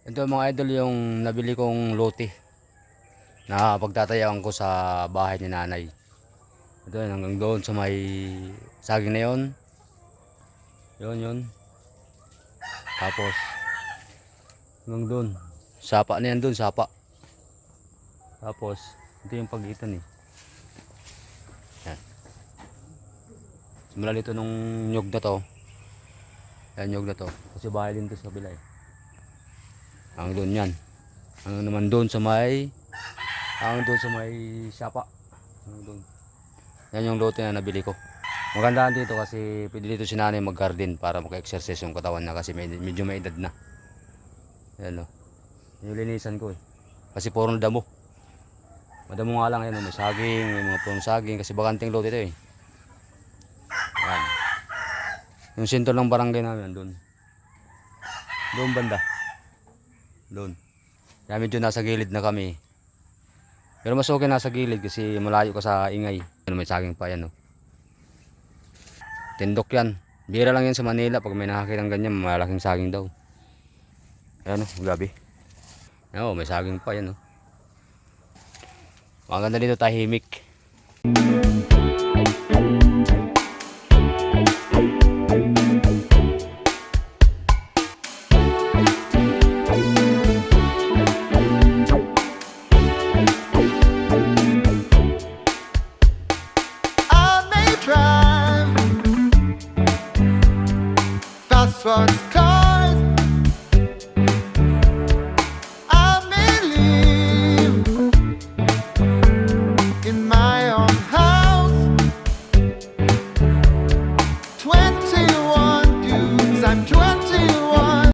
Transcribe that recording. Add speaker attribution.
Speaker 1: Ito mga idol yung nabili kong lote na pagtatayawan ko sa bahay ni nanay. Ito yun, hanggang doon sa may saging na yun. Yun. Tapos hanggang doon. Sapa na yan doon, sapa. Tapos ito yung pagitan eh. Yan. Simula dito nung nyog na to. Yan nyog na to. Kasi bahay din to sa kabila eh. Hanggang doon yan. Hanggang naman doon sa may sapa. Hanggang doon. Yan yung lote na nabili ko. Magandaan dito kasi pwede dito si nanay mag-garden para maka-exercise yung katawan na kasi medyo may edad na. Yan o. Nilinisan ko eh. Kasi puro damo. Madamo nga lang yan o. May saging, may mga punong saging kasi bakanting lote ito eh. Yan. Yung sentro ng barangay namin doon. Doon banda. Doon. Kaya medyo nasa gilid na kami. Pero mas okay nasa gilid kasi malayo ka sa ingay. May saging pa yan o. Tindok yan. Bira lang yan sa Manila pag may nakakitang ganyan, malaking saging daw. Ayan o, gabi. Oo, may saging pa yan o. Maganda dito, tahimik.